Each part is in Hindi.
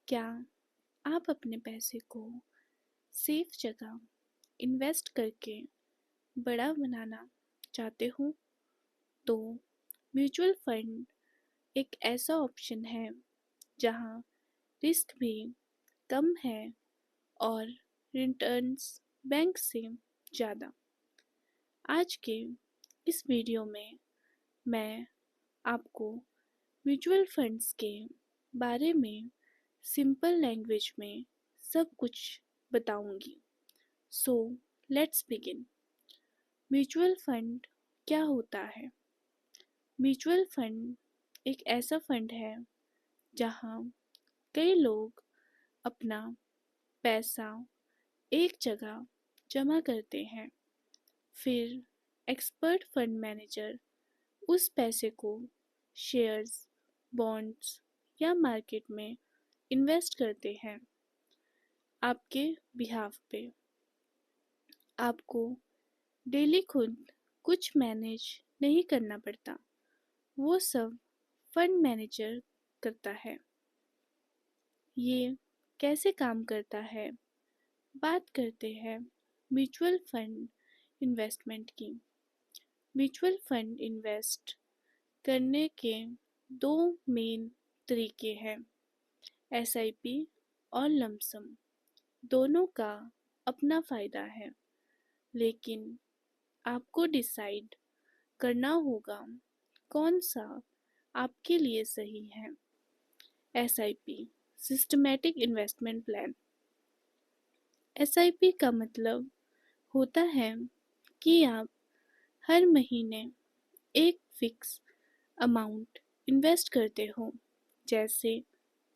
क्या आप अपने पैसे को सेफ जगह इन्वेस्ट करके बड़ा बनाना चाहते हो? तो म्यूचुअल फंड एक ऐसा ऑप्शन है जहां रिस्क भी कम है और रिटर्न्स बैंक से ज़्यादा। आज के इस वीडियो में मैं आपको म्यूचुअल फंड्स के बारे में सिंपल लैंग्वेज में सब कुछ बताऊंगी। So let's begin. Mutual fund क्या होता है? म्यूचुअल फंड एक ऐसा फंड है जहां कई लोग अपना पैसा एक जगह जमा करते हैं। फिर एक्सपर्ट फंड मैनेजर उस पैसे को शेयर्स, बॉन्ड्स या मार्केट में इन्वेस्ट करते हैं आपके बिहाफ पे। आपको डेली खुद कुछ मैनेज नहीं करना पड़ता, वो सब फंड मैनेजर करता है। ये कैसे काम करता है? बात करते हैं म्यूचुअल फंड इन्वेस्टमेंट की। म्यूचुअल फंड इन्वेस्ट करने के दो मेन तरीके हैं, एसआईपी और लमसम। दोनों का अपना फ़ायदा है, लेकिन आपको डिसाइड करना होगा कौन सा आपके लिए सही है। SIP systematic investment plan. SIP का मतलब होता है कि आप हर महीने एक फिक्स अमाउंट इन्वेस्ट करते हो, जैसे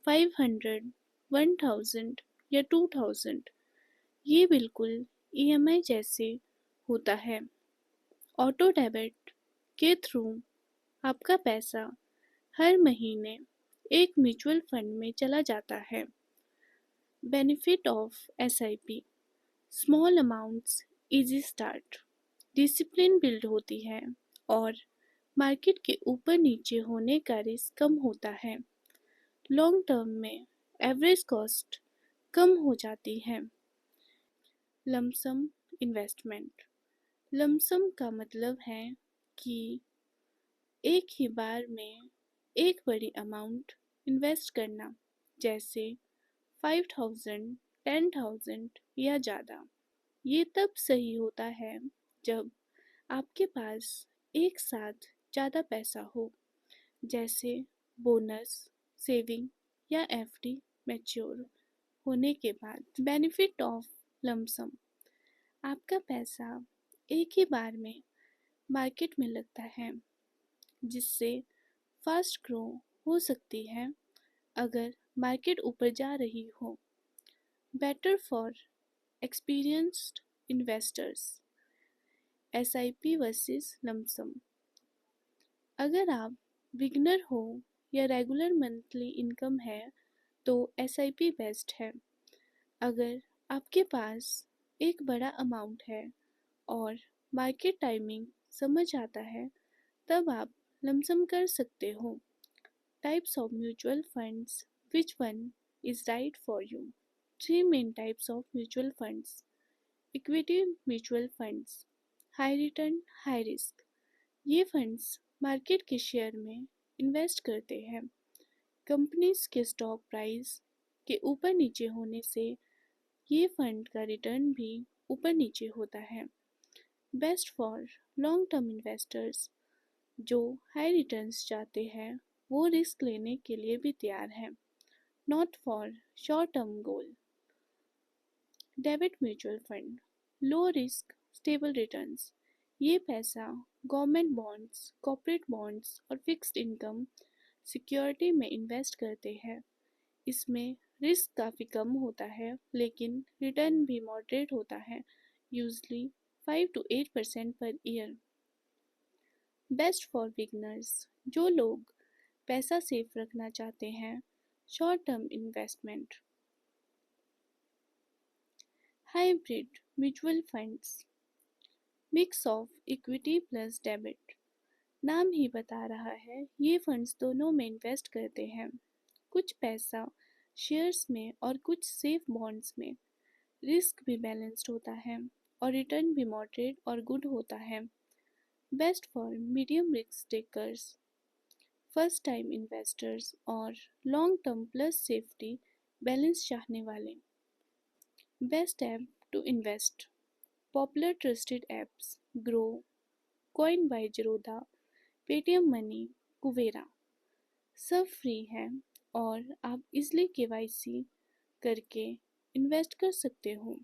500, 1000 या 2000। ये बिल्कुल ईएमआई जैसे होता है। ऑटो डेबिट के थ्रू आपका पैसा हर महीने एक म्यूचुअल फंड में चला जाता है। Benefit of SIP: small amounts, easy start, discipline build होती है और मार्केट के ऊपर नीचे होने का रिस्क कम होता है। लॉन्ग टर्म में एवरेज कॉस्ट कम हो जाती है। लमसम इन्वेस्टमेंट: लमसम का मतलब है कि एक ही बार में एक बड़ी अमाउंट इन्वेस्ट करना, जैसे 5000, 10,000 या ज़्यादा। ये तब सही होता है जब आपके पास एक साथ ज़्यादा पैसा हो, जैसे बोनस, सेविंग या एफडी मैच्योर होने के बाद। बेनिफिट ऑफ लमसम: आपका पैसा एक ही बार में मार्केट में लगता है, जिससे फास्ट ग्रो हो सकती है अगर मार्केट ऊपर जा रही हो। Better for experienced investors. SIP versus lump sum: अगर आप बिगनर हो या रेगुलर मंथली इनकम है तो एसआईपी बेस्ट है। अगर आपके पास एक बड़ा अमाउंट है और मार्केट टाइमिंग समझ आता है, तब आप लमसम कर सकते हो। Types of mutual funds: which one is right for you? Three main types of mutual funds. Equity mutual funds, high return high risk. ये फंड्स मार्केट के शेयर में इन्वेस्ट करते हैं। कंपनीज के स्टॉक प्राइस के ऊपर नीचे होने से ये फंड का रिटर्न भी ऊपर नीचे होता है। Best for long term investors जो हाई रिटर्न्स चाहते हैं, वो रिस्क लेने के लिए भी तैयार हैं। Not for short term goal. Debit mutual fund, low risk stable returns. ये पैसा गवर्नमेंट बॉन्ड्स, कॉर्पोरेट बॉन्ड्स और फिक्स्ड इनकम सिक्योरिटी में इन्वेस्ट करते हैं। इसमें रिस्क काफ़ी कम होता है, लेकिन रिटर्न भी मॉडरेट होता है, usually 5 to 8% per year. Best for beginners, जो लोग पैसा सेफ रखना चाहते हैं। Short term investment. Hybrid mutual funds, mix of equity plus debit. नाम ही बता रहा है, ये फंड्स दोनों में इन्वेस्ट करते हैं। कुछ पैसा शेयर्स में और कुछ सेफ बॉन्ड्स में। रिस्क भी बैलेंस्ड होता है और रिटर्न भी मॉडरेट और गुड होता है। Best for medium risk takers, first time investors और long term plus safety balance चाहने वाले। Best app to invest, popular trusted apps Groww, coin by Zerodha, Paytm money, Kuvera. सब फ्री हैं और आप इजली केवाईसी करके इन्वेस्ट कर सकते हो।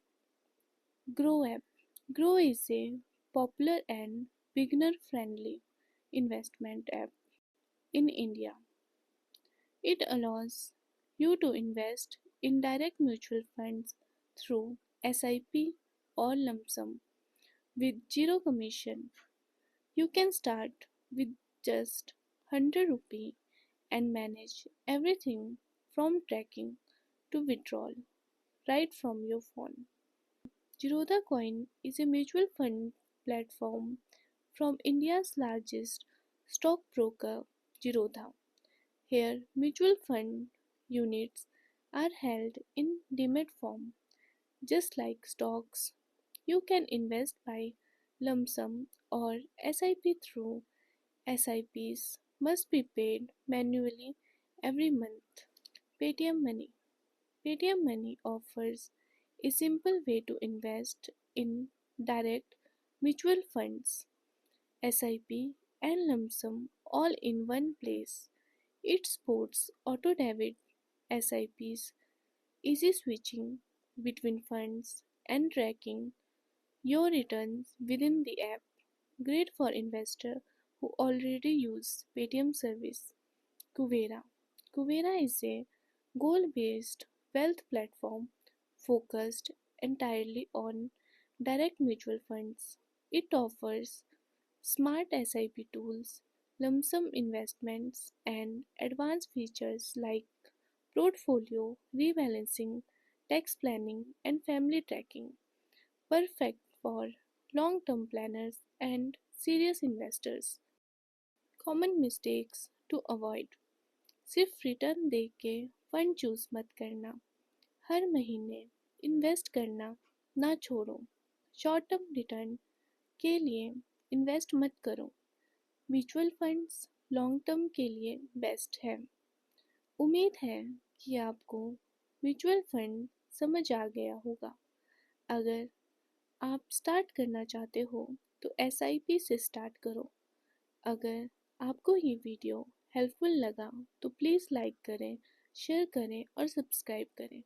Grow app, grow is a popular and beginner friendly investment app in India. It allows you to invest in direct mutual funds through SIP or lump sum with zero commission. You can start with just 100 rupee and manage everything from tracking to withdrawal right from your phone. Zerodha Coin is a mutual fund platform from India's largest stockbroker, Zerodha. Here, mutual fund units are held in demat form, just like stocks. You can invest by lump sum or SIP through SIPs must be paid manually every month. Paytm Money. Paytm Money offers a simple way to invest in direct mutual funds, SIP, and lump sum all in one place. It supports auto debit SIPs, easy switching between funds, and tracking your returns within the app. Great for investors who already use Paytm service. Kuvera. Kuvera is a goal-based wealth platform focused entirely on direct mutual funds. It offers smart SIP tools, lump sum investments, and advanced features like portfolio rebalancing, tax planning, and family tracking. Perfect for long term planners and serious investors. Common mistakes to avoid, सिर्फ रिटर्न देख के फंड चूज मत करना, हर महीने इन्वेस्ट करना ना छोड़ो, शॉर्ट टर्म रिटर्न के लिए इन्वेस्ट मत करो, म्यूचुअल फंड्स लॉन्ग टर्म के लिए बेस्ट है। उम्मीद है कि आपको म्यूचुअल फंड समझ आ गया होगा। अगर आप स्टार्ट करना चाहते हो तो SIP से स्टार्ट करो। अगर आपको ये वीडियो हेल्पफुल लगा तो प्लीज़ लाइक करें, शेयर करें और सब्सक्राइब करें।